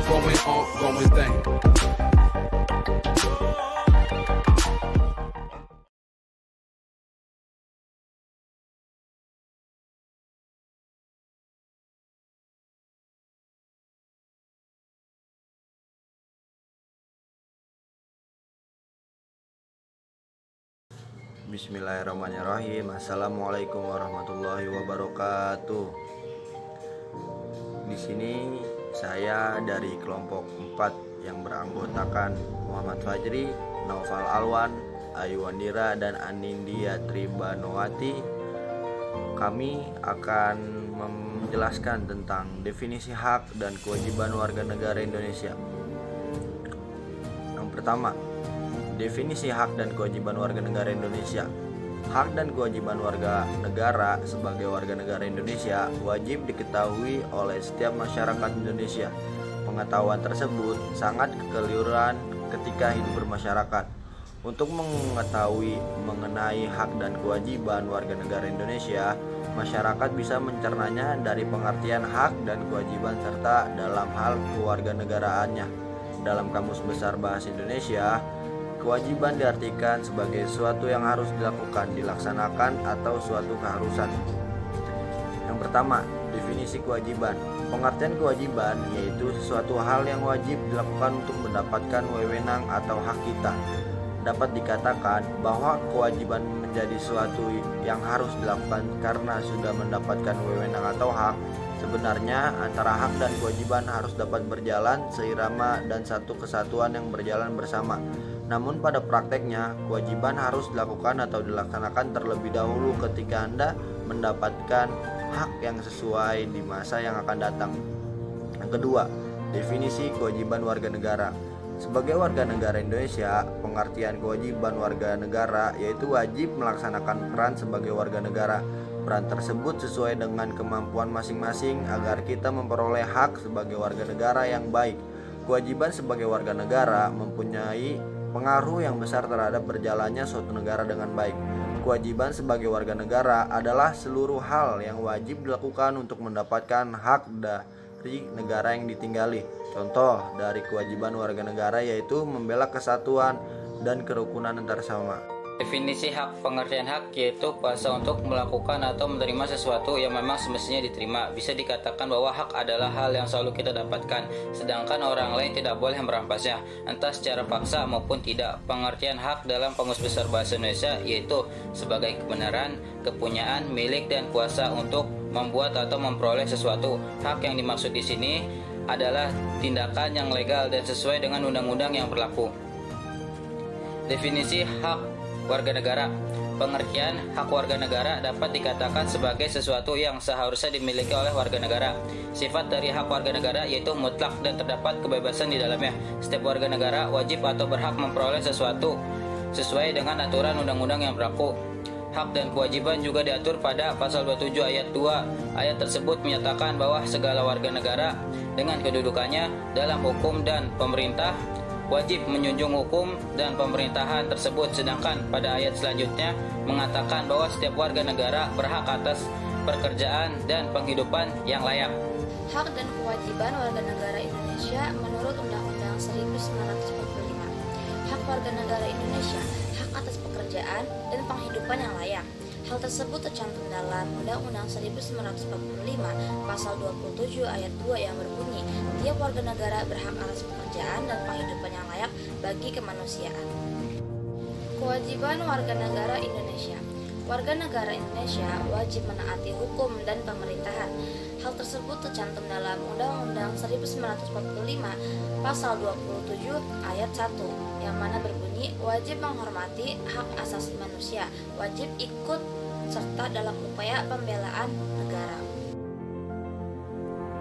going on, going thing. Bismillahirrahmanirrahim. Assalamualaikum warahmatullahi wabarakatuh. Di sini saya dari kelompok 4 yang beranggotakan Muhammad Fajri, Naufal Alwan, Ayu Wandira, dan Anindya Tribanowati. Kami akan menjelaskan tentang definisi hak dan kewajiban warga negara Indonesia. Yang pertama, definisi hak dan kewajiban warga negara Indonesia. Hak dan kewajiban warga negara sebagai warga negara Indonesia wajib diketahui oleh setiap masyarakat Indonesia. Pengetahuan tersebut sangat kekeliruan ketika hidup bermasyarakat. Untuk mengetahui mengenai hak dan kewajiban warga negara Indonesia, masyarakat bisa mencernanya dari pengertian hak dan kewajiban serta dalam hal kewarganegaraannya. Dalam Kamus Besar Bahasa Indonesia, kewajiban diartikan sebagai sesuatu yang harus dilakukan, dilaksanakan, atau suatu keharusan. Yang pertama, definisi kewajiban. Pengertian kewajiban yaitu sesuatu hal yang wajib dilakukan untuk mendapatkan wewenang atau hak kita. Dapat dikatakan bahwa kewajiban menjadi sesuatu yang harus dilakukan karena sudah mendapatkan wewenang atau hak. Sebenarnya antara hak dan kewajiban harus dapat berjalan seirama dan satu kesatuan yang berjalan bersama. Namun pada prakteknya, kewajiban harus dilakukan atau dilaksanakan terlebih dahulu ketika Anda mendapatkan hak yang sesuai di masa yang akan datang. Yang kedua, definisi kewajiban warga negara. Sebagai warga negara Indonesia, pengertian kewajiban warga negara yaitu wajib melaksanakan peran sebagai warga negara. Peran tersebut sesuai dengan kemampuan masing-masing agar kita memperoleh hak sebagai warga negara yang baik. Kewajiban sebagai warga negara mempunyai pengaruh yang besar terhadap berjalannya suatu negara dengan baik. Kewajiban sebagai warga negara adalah seluruh hal yang wajib dilakukan untuk mendapatkan hak dari negara yang ditinggali. Contoh dari kewajiban warga negara yaitu membela kesatuan dan kerukunan antar sesama. Definisi hak. Pengertian hak yaitu kuasa untuk melakukan atau menerima sesuatu yang memang semestinya diterima. Bisa dikatakan bahwa hak adalah hal yang selalu kita dapatkan, sedangkan orang lain tidak boleh merampasnya, entah secara paksa maupun tidak. Pengertian hak dalam Kamus Besar Bahasa Indonesia yaitu sebagai kebenaran, kepunyaan, milik, dan kuasa untuk membuat atau memperoleh sesuatu. Hak yang dimaksud di sini adalah tindakan yang legal dan sesuai dengan undang-undang yang berlaku. Definisi hak warga negara. Pengertian hak warga negara dapat dikatakan sebagai sesuatu yang seharusnya dimiliki oleh warga negara. Sifat dari hak warga negara yaitu mutlak dan terdapat kebebasan di dalamnya. Setiap warga negara wajib atau berhak memperoleh sesuatu sesuai dengan aturan undang-undang yang berlaku. Hak dan kewajiban juga diatur pada pasal 27 ayat 2. Ayat tersebut menyatakan bahwa segala warga negara dengan kedudukannya dalam hukum dan pemerintah wajib menjunjung hukum dan pemerintahan tersebut, sedangkan pada ayat selanjutnya mengatakan bahwa setiap warga negara berhak atas pekerjaan dan penghidupan yang layak. Hak dan kewajiban warga negara Indonesia menurut Undang-Undang 1945. Hak warga negara Indonesia, hak atas pekerjaan dan penghidupan yang layak. Hal tersebut tercantum dalam Undang-Undang 1945 pasal 27 ayat 2 yang berbunyi, tiap warga negara berhak atas pekerjaan dan penghidupan yang layak bagi kemanusiaan. Kewajiban warga negara Indonesia. Warga negara Indonesia wajib menaati hukum dan pemerintahan. Hal tersebut tercantum dalam Undang-Undang 1945 pasal 27 ayat 1 yang mana berbunyi wajib menghormati hak asasi manusia, wajib ikut serta dalam upaya pembelaan negara.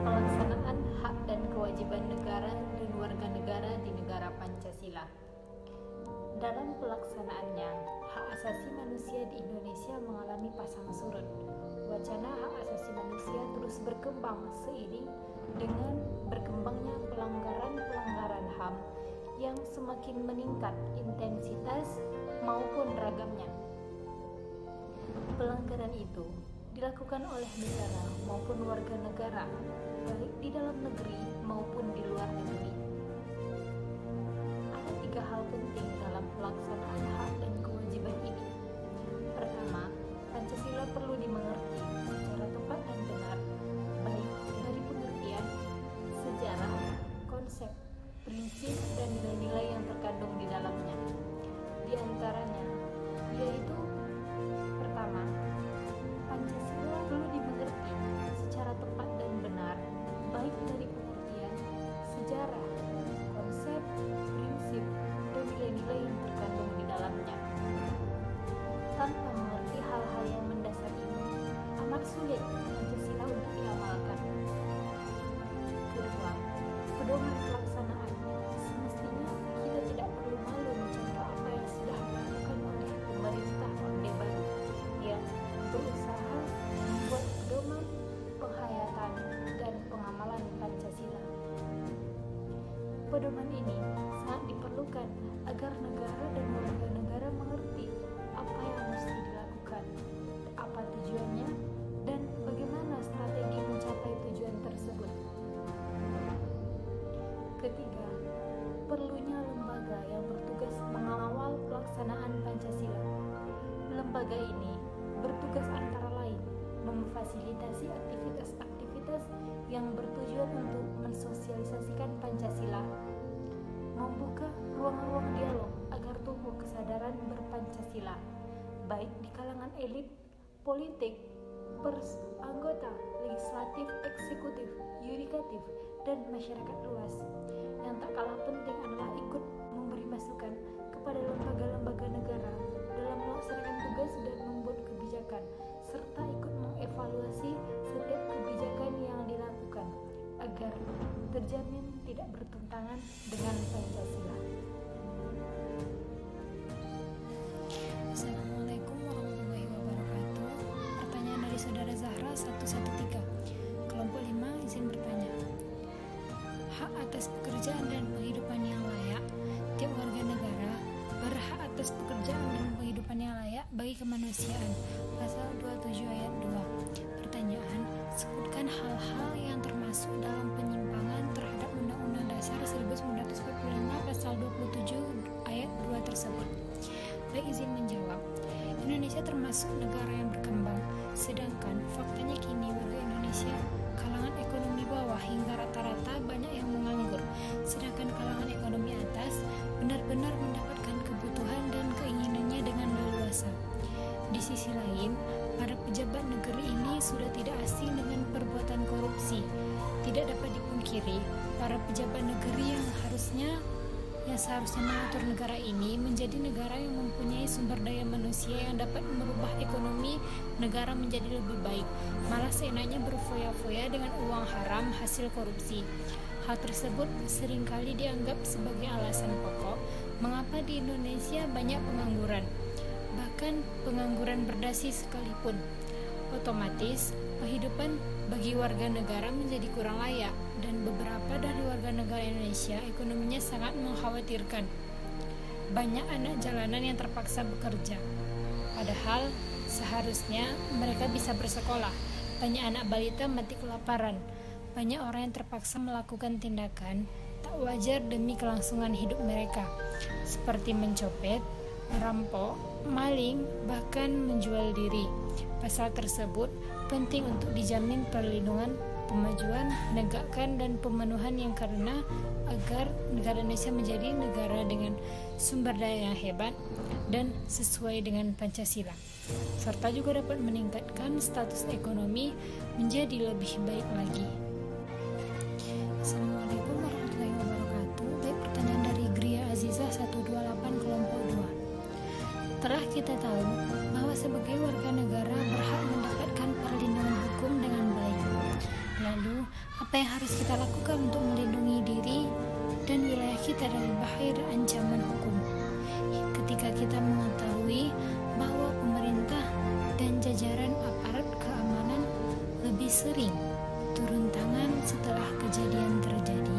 Pelaksanaan hak dan kewajiban negara dan warga negara di negara Pancasila. Dalam pelaksanaannya, hak asasi manusia di Indonesia mengalami pasang surut. Wacana hak asasi manusia terus berkembang seiring dengan berkembangnya pelanggaran-pelanggaran HAM yang semakin meningkat intensitas maupun ragamnya. Pelanggaran itu dilakukan oleh negara maupun warga negara, baik di dalam negeri maupun di luar negeri. Ada 3 hal penting dalam pelaksanaan hak dan kewajiban ini. Pertama, Pancasila perlu dimengerti secara tepat dan benar, baik dari pengertian, sejarah, konsep, prinsip, dan nilai-nilai yang terkandung di dalamnya. Di antaranya, yaitu pertama, Pancasila perlu dimengerti secara tepat dan benar, baik dari pengertian, sejarah, konsep, prinsip, dan nilai-nilai yang terkandung di dalamnya. Tanpa mengerti hal-hal yang mendasar ini, amat sulit Pancasila untuk diamalkan. Kedua, pedoman pelaksanaan. Semestinya kita tidak perlu malu mencontoh apa yang sudah dilakukan oleh pemerintah Orde Baru yang berusaha membuat pedoman, penghayatan, dan pengamalan Pancasila. Pedoman ini sangat diperlukan agar negara dan warga negara mengerti apa yang mesti dilakukan, apa tujuannya, dan bagaimana strategi mencapai tujuan tersebut. Ketiga, perlunya lembaga yang bertugas mengawal pelaksanaan Pancasila. Lembaga ini bertugas antara lain memfasilitasi aktivitas-aktivitas yang bertujuan untuk mensosialisasikan Pancasila, membuka ruang-ruang dialog agar tumbuh kesadaran berpancasila, baik di kalangan elit, politik, pers, anggota, legislatif, eksekutif, yudikatif, dan masyarakat luas. Yang tak kalah penting adalah ikut memberi masukan kepada lembaga-lembaga negara dalam melaksanakan tugas dan membuat kebijakan, serta ikut mengevaluasi setiap kebijakan yang dilakukan agar terjamin tidak bertentangan dengan Pancasila. Assalamualaikum warahmatullahi wabarakatuh. Pertanyaan dari saudara Zahra 113. Kelompok 5 izin bertanya. Hak atas pekerjaan dan penghidupan yang layak. Tiap warga negara berhak atas pekerjaan dan penghidupan yang layak bagi kemanusiaan. Pasal 27 ayat 2. Pertanyaan, sebutkan hal-hal yang termasuk dalam penyimpangan terhadap Undang-Undang Dasar 1945 pasal 27 ayat 2 tersebut. Baik, izin menjawab. Indonesia termasuk negara yang berkembang, sedangkan faktanya kini warga Indonesia kalangan ekonomi bawah hingga rata-rata banyak yang menganggur, sedangkan kalangan ekonomi atas benar-benar mendapatkan kebutuhan dan keinginannya dengan leluasa. Di sisi lain, para pejabat negeri ini sudah tidak asing dengan perbuatan korupsi. Tidak dapat dipungkiri, para pejabat negeri yang seharusnya mengatur negara ini menjadi negara yang mempunyai sumber daya manusia yang dapat merubah ekonomi negara menjadi lebih baik, malah seenaknya berfoya-foya dengan uang haram hasil korupsi. Hal tersebut seringkali dianggap sebagai alasan pokok mengapa di Indonesia banyak pengangguran, bahkan pengangguran berdasi sekalipun. Otomatis, kehidupan bagi warga negara menjadi kurang layak, dan beberapa dari warga negara Indonesia ekonominya sangat mengkhawatirkan. Banyak anak jalanan yang terpaksa bekerja, padahal seharusnya mereka bisa bersekolah. Banyak anak balita mati kelaparan. Banyak orang yang terpaksa melakukan tindakan tak wajar demi kelangsungan hidup mereka, seperti mencopet, merampok, maling, bahkan menjual diri. Pasal tersebut penting untuk dijamin perlindungan, pemajuan, menegakkan, dan pemenuhan yang karena agar negara Indonesia menjadi negara dengan sumber daya yang hebat dan sesuai dengan Pancasila, serta juga dapat meningkatkan status ekonomi menjadi lebih baik lagi. Assalamualaikum warahmatullahi wabarakatuh. Baik, pertanyaan dari Gria Azizah 128 kelompok 2. Telah kita tahu bahwa sebagai warga negara berhak mendapatkan perlindungan hukum dengan baik. Lalu, apa yang harus kita lakukan untuk melindungi diri dan wilayah kita dari bahaya ancaman hukum? Ketika kita mengetahui bahwa pemerintah dan jajaran aparat keamanan lebih sering turun tangan setelah kejadian terjadi.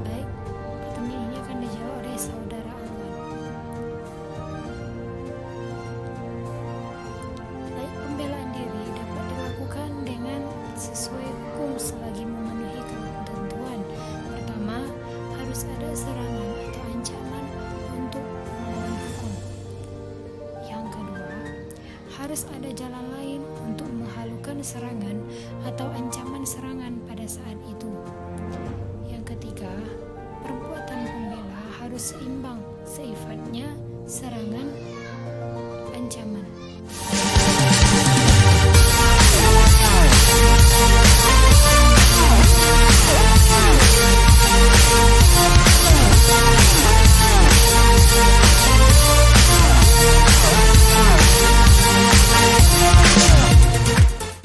Baik, pertanyaan ini akan dijawab oleh saudara Alwan. Baik, pembelaan diri dapat dilakukan dengan sesuai hukum harus ada jalan lain untuk menghalukan serangan atau ancaman serangan pada saat itu. Yang ketiga, perbuatan pembela harus seimbang, sifatnya serangan, ancaman.